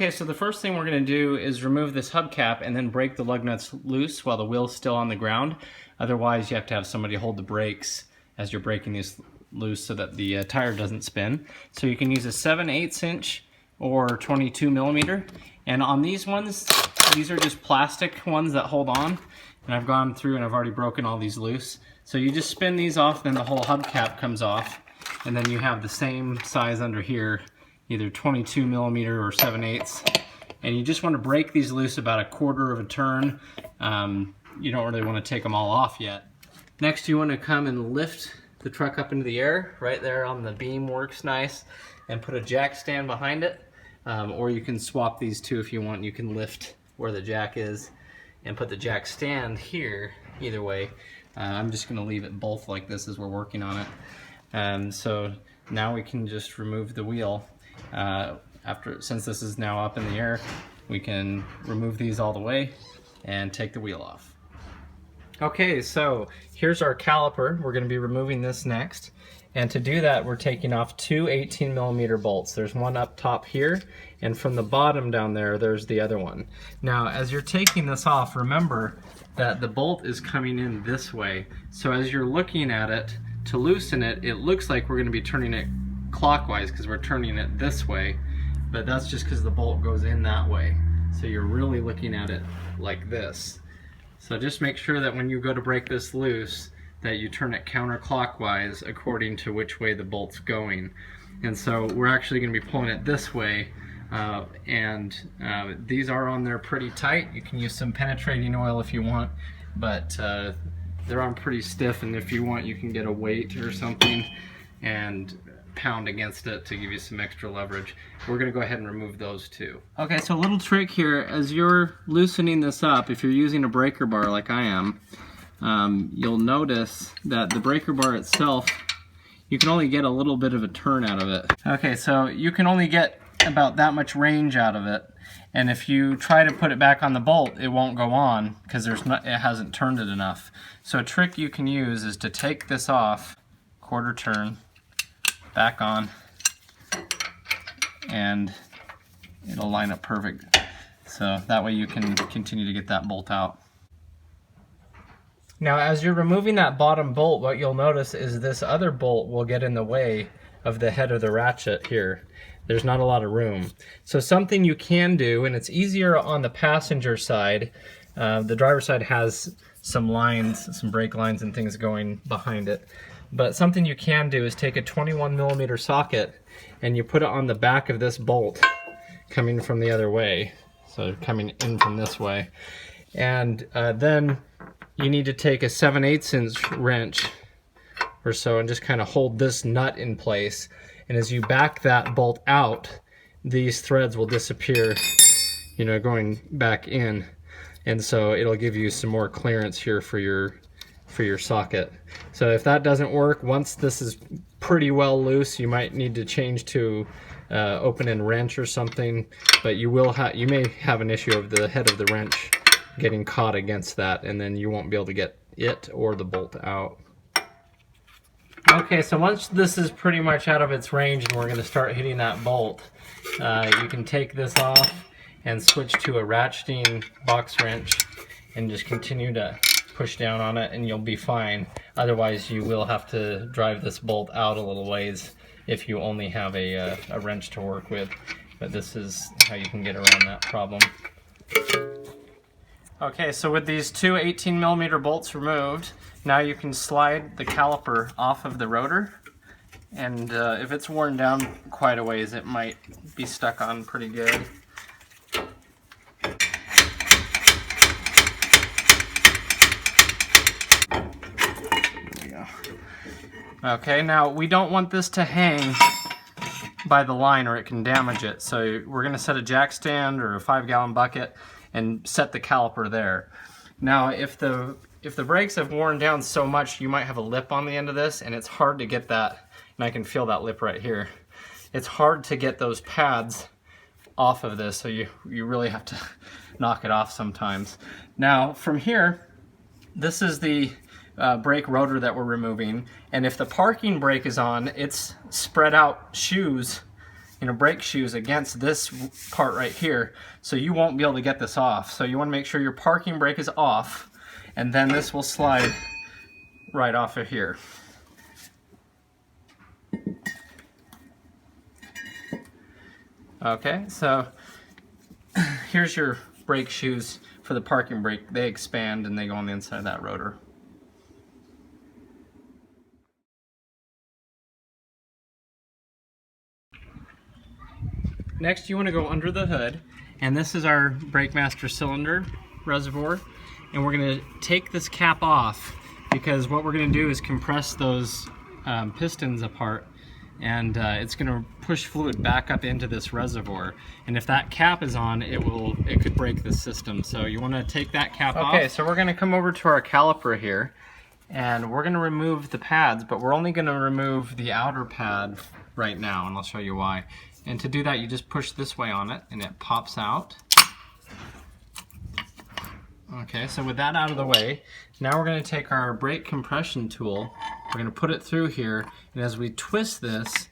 Okay, so the first thing we're going to do is remove this hubcap and then break the lug nuts loose while the wheel's still on the ground. Otherwise, you have to have somebody hold the brakes as you're breaking these loose so that the tire doesn't spin. So you can use a 7/8 inch or 22 millimeter. And on these ones, these are just plastic ones that hold on. And I've gone through and I've already broken all these loose. So you just spin these off, then the whole hubcap comes off. And then you have the same size under here, either 22 millimeter or 7/8. And you just want to break these loose about a quarter of a turn. You don't really want to take them all off yet. Next, you want to come and lift the truck up into the air. Right there on the beam works nice. And put a jack stand behind it. Or you can swap these two if you want. You can lift where the jack is and put the jack stand here. Either way. I'm just going to leave it both like this as we're working on it. So now we can just remove the wheel. Since this is now up in the air, we can remove these all the way and take the wheel off. Okay, so here's our caliper. We're going to be removing this next. And to do that, we're taking off two 18 millimeter bolts. There's one up top here, and from the bottom down there, there's the other one. Now, as you're taking this off, remember that the bolt is coming in this way. So as you're looking at it, to loosen it, it looks like we're going to be turning it clockwise because we're turning it this way, but that's just because the bolt goes in that way. So you're really looking at it like this. So just make sure that when you go to break this loose, that you turn it counterclockwise according to which way the bolt's going. And so we're actually going to be pulling it this way, these are on there pretty tight. You can use some penetrating oil if you want, but they're on pretty stiff, and if you want, you can get a weight or something and pound against it to give you some extra leverage. We're going to go ahead and remove those too. Okay, so a little trick here, as you're loosening this up, if you're using a breaker bar like I am, you'll notice that the breaker bar itself, you can only get a little bit of a turn out of it. Okay, so you can only get about that much range out of it, and if you try to put it back on the bolt, it won't go on because it hasn't turned it enough. So a trick you can use is to take this off, quarter turn, back on, and it'll line up perfect. So that way you can continue to get that bolt out. Now, as you're removing that bottom bolt, what you'll notice is this other bolt will get in the way of the head of the ratchet here. There's not a lot of room. So something you can do, and it's easier on the passenger side, the driver's side has some lines, some brake lines and things going behind it. But something you can do is take a 21 millimeter socket and you put it on the back of this bolt coming from the other way. So coming in from this way. And then you need to take a 7/8 inch wrench or so and just kind of hold this nut in place. And as you back that bolt out, these threads will disappear, you know, going back in. And so it'll give you some more clearance here for your socket. So if that doesn't work, once this is pretty well loose, you might need to change to open-end wrench or something, but you may have an issue of the head of the wrench getting caught against that, and then you won't be able to get it or the bolt out. Okay, so once this is pretty much out of its range and we're going to start hitting that bolt, you can take this off and switch to a ratcheting box wrench and just continue to push down on it and you'll be fine. Otherwise, you will have to drive this bolt out a little ways if you only have a wrench to work with. But this is how you can get around that problem. Okay, so with these two 18 millimeter bolts removed, now you can slide the caliper off of the rotor, and if it's worn down quite a ways, it might be stuck on pretty good. There we go. Okay, now we don't want this to hang by the line or it can damage it, so we're going to set a jack stand or a 5-gallon bucket and set the caliper there. Now, if the brakes have worn down so much, you might have a lip on the end of this, and it's hard to get that, and I can feel that lip right here. It's hard to get those pads off of this, so you really have to knock it off sometimes. Now, from here, this is the brake rotor that we're removing, and if the parking brake is on, its spread out shoes brake shoes against this part right here, so you won't be able to get this off. So you want to make sure your parking brake is off, and then this will slide right off of here. Okay, so here's your brake shoes for the parking brake. They expand and they go on the inside of that rotor. Next, you want to go under the hood, and this is our brake master cylinder reservoir, and we're going to take this cap off because what we're going to do is compress those pistons apart, and it's going to push fluid back up into this reservoir. And if that cap is on, it could break the system. So you want to take that cap off. Okay, so we're going to come over to our caliper here, and we're going to remove the pads, but we're only going to remove the outer pad right now, and I'll show you why. And to do that, you just push this way on it, and it pops out. Okay, so with that out of the way, now we're going to take our brake compression tool, we're going to put it through here, and as we twist this,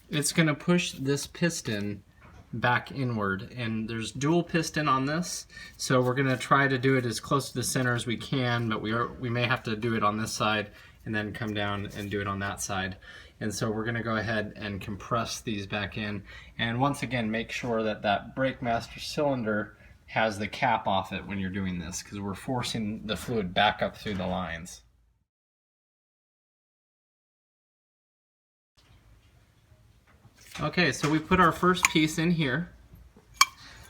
it's going to push this piston back inward. And there's dual piston on this, so we're going to try to do it as close to the center as we can, but we may have to do it on this side and then come down and do it on that side. And so we're going to go ahead and compress these back in. And once again, make sure that that brake master cylinder has the cap off it when you're doing this, because we're forcing the fluid back up through the lines. Okay, so we put our first piece in here,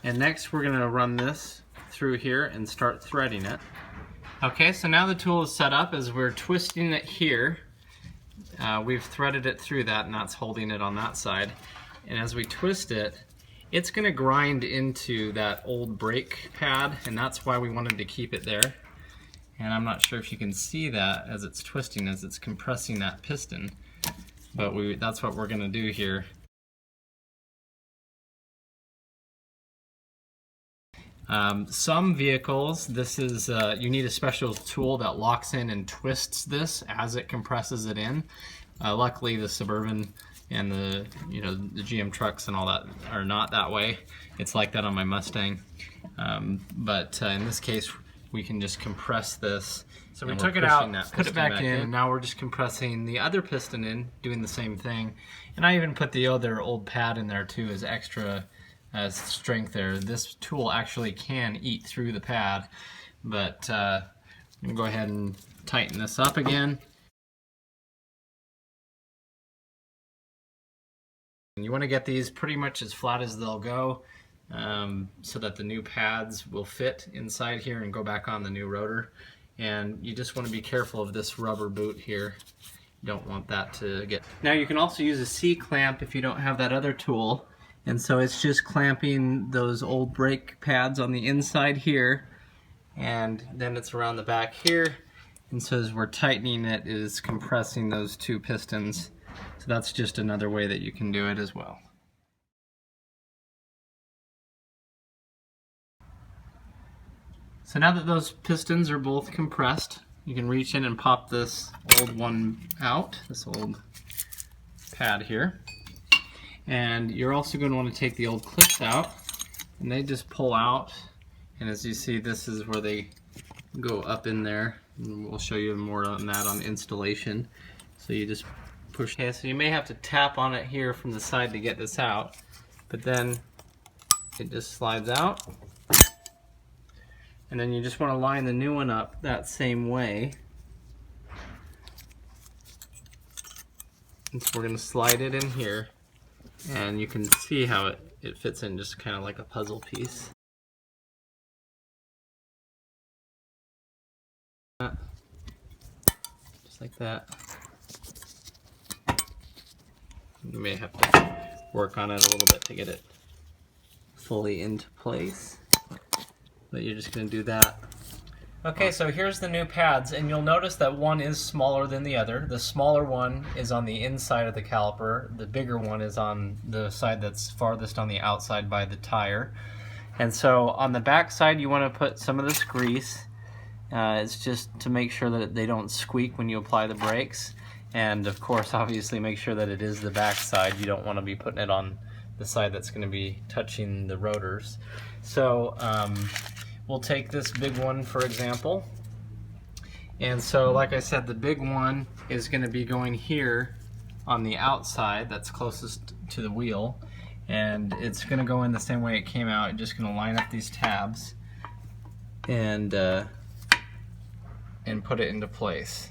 and next we're going to run this through here and start threading it. Okay, so now the tool is set up. As we're twisting it here, we've threaded it through that, and that's holding it on that side. And as we twist it, it's going to grind into that old brake pad, and that's why we wanted to keep it there. And I'm not sure if you can see that as it's twisting, as it's compressing that piston. But that's what we're going to do here. Some vehicles, this is you need a special tool that locks in and twists this as it compresses it in. Luckily, the Suburban and the the GM trucks and all that are not that way. It's like that on my Mustang, but in this case, we can just compress this. So we took it out, put it back in, and now we're just compressing the other piston in, doing the same thing. And I even put the other old pad in there too as extra strength there. This tool actually can eat through the pad, but I'm gonna go ahead and tighten this up again. And you want to get these pretty much as flat as they'll go, so that the new pads will fit inside here and go back on the new rotor. And you just want to be careful of this rubber boot here. You don't want that to get... Now you can also use a C-clamp if you don't have that other tool. And so it's just clamping those old brake pads on the inside here, and then it's around the back here. And so as we're tightening it, is compressing those two pistons. So that's just another way that you can do it as well. So now that those pistons are both compressed, you can reach in and pop this old one out, this old pad here. And you're also going to want to take the old clips out, and they just pull out. And as you see, this is where they go up in there. And we'll show you more on that on installation. So you just push. Okay, so you may have to tap on it here from the side to get this out, but then it just slides out. And then you just want to line the new one up that same way. And so we're going to slide it in here. And you can see how it fits in just kind of like a puzzle piece. Just like that. You may have to work on it a little bit to get it fully into place. But you're just going to do that. Okay, so here's the new pads, and you'll notice that one is smaller than the other. The smaller one is on the inside of the caliper. The bigger one is on the side that's farthest on the outside by the tire. And so on the back side, you want to put some of this grease. It's just to make sure that they don't squeak when you apply the brakes. And of course, obviously, make sure that it is the back side. You don't want to be putting it on the side that's going to be touching the rotors. So we'll take this big one for example. And so like I said, the big one is going to be going here on the outside that's closest to the wheel, and it's going to go in the same way it came out. You're just going to line up these tabs and put it into place.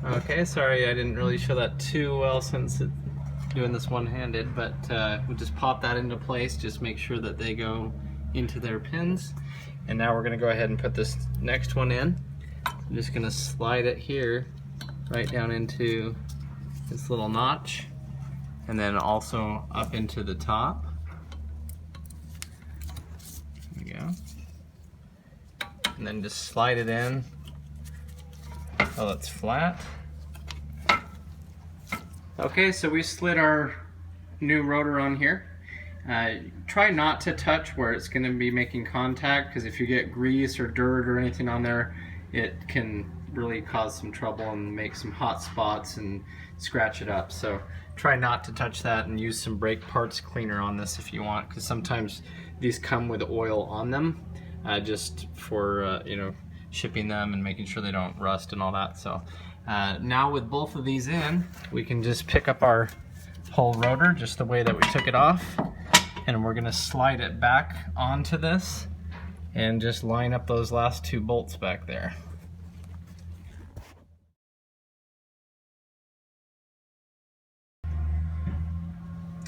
Okay, sorry I didn't really show that too well since it's doing this one-handed, but we'll just pop that into place, just make sure that they go into their pins. And now we're going to go ahead and put this next one in. I'm just going to slide it here right down into this little notch, and then also up into the top. There we go. And then just slide it in till it's flat. Okay, so we slid our new rotor on here. Try not to touch where it's going to be making contact, because if you get grease or dirt or anything on there, it can really cause some trouble and make some hot spots and scratch it up. So try not to touch that, and use some brake parts cleaner on this if you want, because sometimes these come with oil on them, just for you know, shipping them and making sure they don't rust and all that. So now with both of these in, we can just pick up our whole rotor just the way that we took it off, and we're going to slide it back onto this and just line up those last two bolts back there.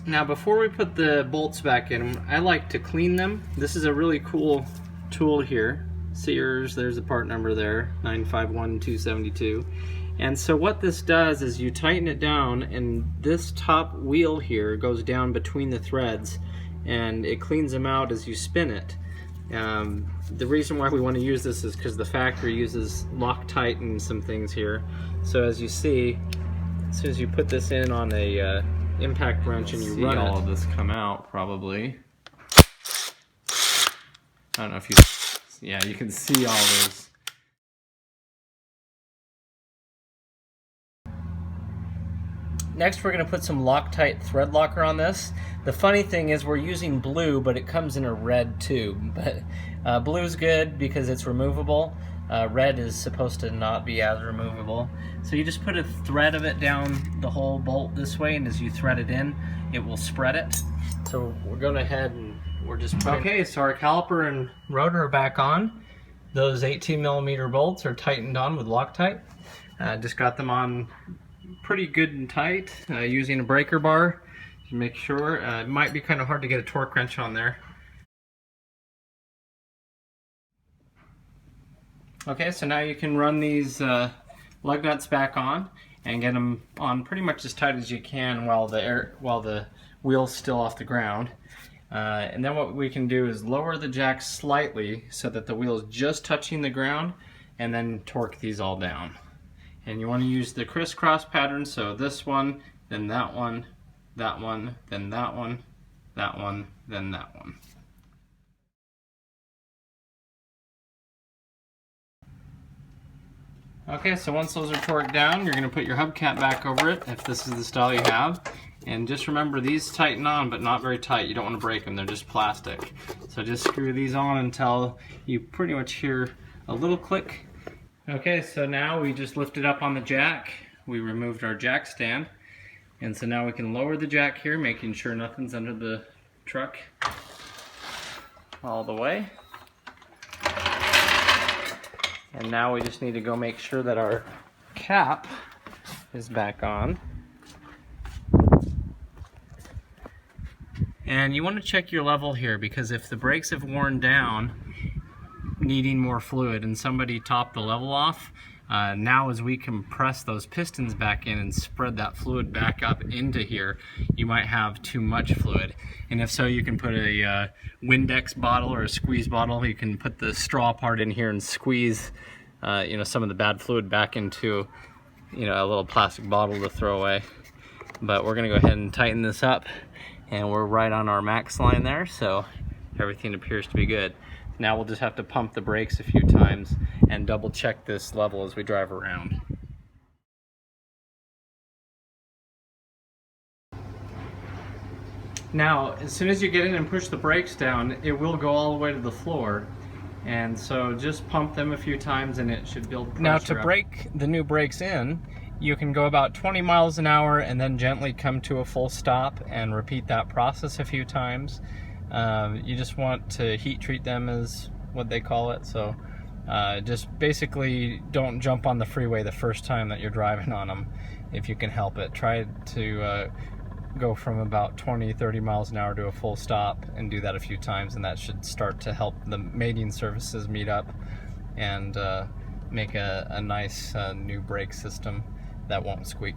Now before we put the bolts back in, I like to clean them. This is a really cool tool here. Sears, there's the part number there, 951272. And so what this does is you tighten it down, and this top wheel here goes down between the threads, and it cleans them out as you spin it. The reason why we want to use this is because the factory uses Loctite and some things here. So as you see, as soon as you put this in on a impact wrench and you run all of this come out probably. I don't know if you, yeah, you can see all those. Next, we're going to put some Loctite thread locker on this. The funny thing is we're using blue, but it comes in a red tube. But blue is good because it's removable. Red is supposed to not be as removable. So you just put a thread of it down the whole bolt this way, and as you thread it in, it will spread it. So we're going ahead and we're just putting... Okay, so our caliper and rotor are back on. Those 18mm bolts are tightened on with Loctite. Just got them on pretty good and tight, using a breaker bar to make sure. It might be kind of hard to get a torque wrench on there. Okay, so now you can run these lug nuts back on and get them on pretty much as tight as you can while the wheel's still off the ground. And then what we can do is lower the jack slightly so that the wheel is just touching the ground, and then torque these all down. And you want to use the crisscross pattern, so this one, then that one, then that one, that one, then that one. Okay, so once those are torqued down, you're going to put your hubcap back over it, if this is the style you have. And just remember, these tighten on, but not very tight. You don't want to break them, they're just plastic. So just screw these on until you pretty much hear a little click. Okay, so now we just lifted up on the jack. We removed our jack stand. And so now we can lower the jack here, making sure nothing's under the truck all the way. And now we just need to go make sure that our cap is back on. And you want to check your level here, because if the brakes have worn down, needing more fluid, and somebody topped the level off, now as we compress those pistons back in and spread that fluid back up into here, you might have too much fluid. And if so, you can put a Windex bottle or a squeeze bottle. You can put the straw part in here and squeeze you know, some of the bad fluid back into, you know, a little plastic bottle to throw away. But we're gonna go ahead and tighten this up, and we're right on our max line there, so everything appears to be good. Now we'll just have to pump the brakes a few times and double check this level as we drive around. Now, as soon as you get in and push the brakes down, it will go all the way to the floor. And so just pump them a few times and it should build pressure. Now to brake the new brakes in, you can go about 20 miles an hour and then gently come to a full stop and repeat that process a few times. You just want to heat treat them, is what they call it. So just basically don't jump on the freeway the first time that you're driving on them if you can help it. Try to go from about 20-30 miles an hour to a full stop and do that a few times, and that should start to help the mating surfaces meet up and make a nice new brake system that won't squeak.